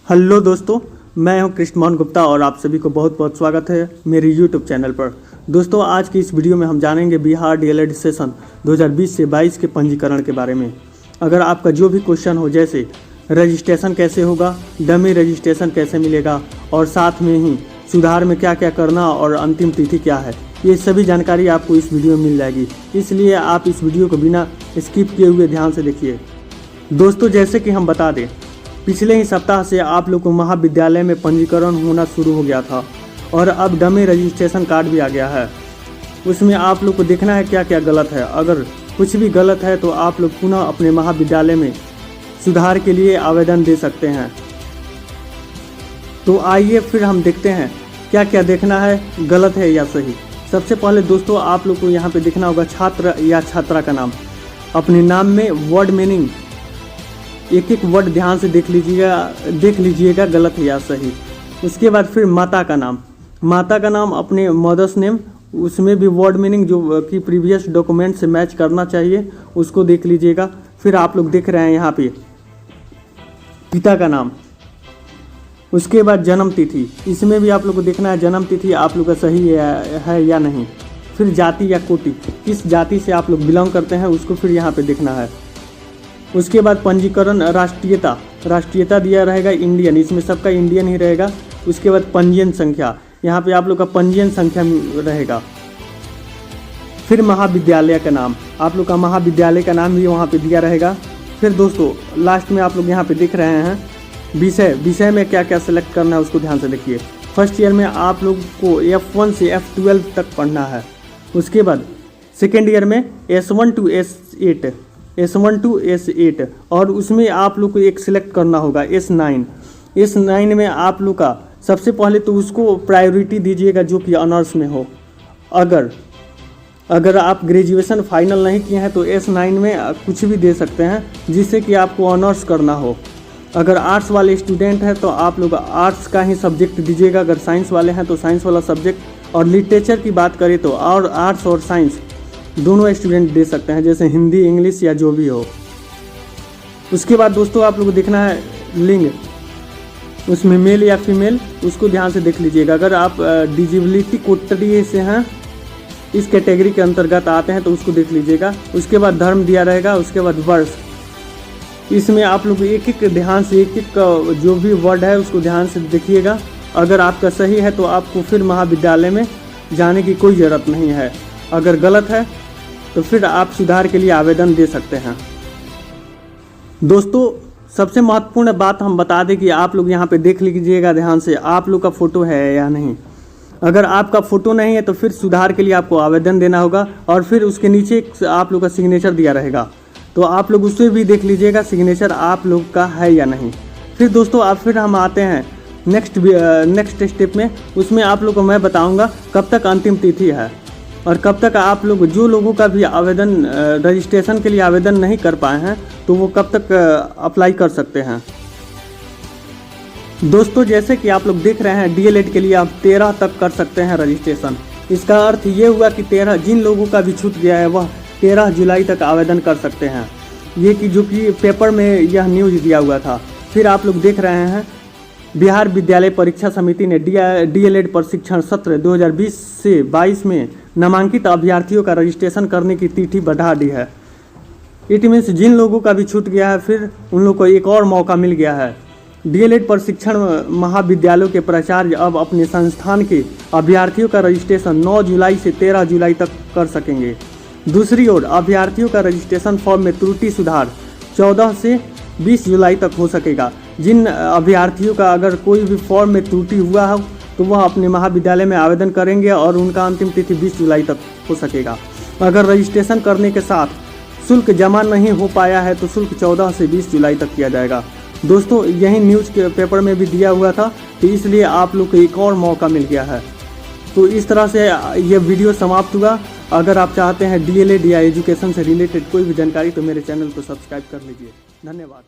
Hello दोस्तों, मैं हूं कृष्णमोहन गुप्ता और आप सभी को बहुत बहुत स्वागत है मेरे यूट्यूब चैनल पर। दोस्तों, आज की इस वीडियो में हम जानेंगे बिहार डीएलएड सेशन 2020 से 22 के पंजीकरण के बारे में। अगर आपका जो भी क्वेश्चन हो, जैसे रजिस्ट्रेशन कैसे होगा, डमी रजिस्ट्रेशन कैसे मिलेगा और साथ में ही सुधार में क्या क्या करना और अंतिम तिथि क्या है, ये सभी जानकारी आपको इस वीडियो में मिल जाएगी। इसलिए आप इस वीडियो को बिना स्किप किए हुए ध्यान से देखिए। दोस्तों, जैसे कि हम बता दें, पिछले ही सप्ताह से आप लोग को महाविद्यालय में पंजीकरण होना शुरू हो गया था और अब डमी रजिस्ट्रेशन कार्ड भी आ गया है। उसमें आप लोग को देखना है क्या क्या गलत है। अगर कुछ भी गलत है तो आप लोग पुनः अपने महाविद्यालय में सुधार के लिए आवेदन दे सकते हैं। तो आइए फिर हम देखते हैं क्या क्या देखना है, गलत है या सही। सबसे पहले दोस्तों, आप लोग को यहाँ पे देखना होगा छात्र या छात्रा का नाम। अपने नाम में वर्ड मीनिंग एक एक वर्ड ध्यान से देख लीजिएगा गलत है या सही। उसके बाद फिर माता का नाम अपने मदर्स नेम, उसमें भी वर्ड मीनिंग जो कि प्रीवियस डॉक्यूमेंट से मैच करना चाहिए उसको देख लीजिएगा। फिर आप लोग देख रहे हैं यहाँ पे पिता का नाम। उसके बाद जन्म तिथि, इसमें भी आप लोग को देखना है जन्म तिथि आप लोग का सही है या नहीं। फिर जाति या कोटि, किस जाति से आप लोग बिलोंग करते हैं उसको फिर यहाँ पे देखना है। उसके बाद पंजीकरण राष्ट्रीयता दिया रहेगा इंडियन, इसमें सबका इंडियन ही रहेगा। उसके बाद पंजीयन संख्या, यहाँ पे आप लोग का पंजीयन संख्या रहेगा। फिर महाविद्यालय का नाम, आप लोग का महाविद्यालय का नाम भी वहाँ पे दिया रहेगा। फिर दोस्तों लास्ट में आप लोग यहाँ पे देख रहे हैं विषय में क्या क्या सिलेक्ट करना है उसको ध्यान से देखिए। फर्स्ट ईयर में आप लोग को F1 से F12 तक पढ़ना है। उसके बाद सेकेंड ईयर में S1 to S8 और उसमें आप लोग को एक सिलेक्ट करना होगा S9 में आप लोग का सबसे पहले तो उसको प्रायोरिटी दीजिएगा जो कि ऑनर्स में हो। अगर आप ग्रेजुएशन फाइनल नहीं किए हैं तो S9 में कुछ भी दे सकते हैं जिससे कि आपको ऑनर्स करना हो। अगर आर्ट्स वाले स्टूडेंट हैं तो आप लोग आर्ट्स का ही सब्जेक्ट दीजिएगा। अगर साइंस वाले हैं तो साइंस वाला सब्जेक्ट। और लिटरेचर की बात करें तो और आर्ट्स और साइंस दोनों स्टूडेंट दे सकते हैं, जैसे हिंदी, इंग्लिश या जो भी हो। उसके बाद दोस्तों आप लोग को देखना है लिंग, उसमें मेल या फीमेल, उसको ध्यान से देख लीजिएगा। अगर आप डिजेबिलिटी कोटरी से हैं, इस कैटेगरी के अंतर्गत आते हैं तो उसको देख लीजिएगा। उसके बाद धर्म दिया रहेगा। उसके बाद वर्ष, इसमें आप लोग एक एक ध्यान से एक जो भी वर्ड है उसको ध्यान से देखिएगा। अगर आपका सही है तो आपको फिर महाविद्यालय में जाने की कोई ज़रूरत नहीं है। अगर गलत है तो फिर आप सुधार के लिए आवेदन दे सकते हैं। दोस्तों, सबसे महत्वपूर्ण बात हम बता दें कि आप लोग यहाँ पे देख लीजिएगा ध्यान से, आप लोग का फ़ोटो है या नहीं। अगर आपका फ़ोटो नहीं है तो फिर सुधार के लिए आपको आवेदन देना होगा और फिर उसके नीचे आप लोग का सिग्नेचर दिया रहेगा, तो आप लोग उससे भी देख लीजिएगा सिग्नेचर आप लोग का है या नहीं। फिर दोस्तों फिर हम आते हैं नेक्स्ट स्टेप में। उसमें आप लोग को मैं बताऊँगा कब तक अंतिम तिथि है और कब तक आप लोग, जो लोगों का भी आवेदन रजिस्ट्रेशन के लिए आवेदन नहीं कर पाए हैं तो वो कब तक अप्लाई कर सकते हैं। दोस्तों, जैसे कि आप लोग देख रहे हैं डीएलएड के लिए आप 13 तक कर सकते हैं रजिस्ट्रेशन। इसका अर्थ ये हुआ कि 13 जिन लोगों का भी छूट गया है वह 13 जुलाई तक आवेदन कर सकते हैं। ये कि जो कि पेपर में यह न्यूज़ दिया हुआ था। फिर आप लोग देख रहे हैं बिहार विद्यालय परीक्षा समिति ने डीएलएड प्रशिक्षण सत्र 2020 से 22 में नामांकित अभ्यर्थियों का रजिस्ट्रेशन करने की तिथि बढ़ा दी है। इट मीन्स जिन लोगों का भी छूट गया है फिर उन लोगों को एक और मौका मिल गया है। डीएलएड प्रशिक्षण महाविद्यालयों के प्राचार्य अब अपने संस्थान के अभ्यर्थियों का रजिस्ट्रेशन 9 जुलाई से 13 जुलाई तक कर सकेंगे। दूसरी ओर अभ्यर्थियों का रजिस्ट्रेशन फॉर्म में त्रुटि सुधार 14 से 20 जुलाई तक हो सकेगा। जिन अभ्यर्थियों का अगर कोई भी फॉर्म में त्रुटि हुआ हो तो वह अपने महाविद्यालय में आवेदन करेंगे और उनका अंतिम तिथि 20 जुलाई तक हो सकेगा। अगर रजिस्ट्रेशन करने के साथ शुल्क जमा नहीं हो पाया है तो शुल्क 14 से 20 जुलाई तक किया जाएगा। दोस्तों, यही न्यूज़ के पेपर में भी दिया हुआ था, तो इसलिए आप लोग को एक और मौका मिल गया है। तो इस तरह से यह वीडियो समाप्त हुआ। अगर आप चाहते हैं डीएलएड या एजुकेशन से रिलेटेड कोई भी जानकारी तो मेरे चैनल को सब्सक्राइब कर लीजिए। धन्यवाद।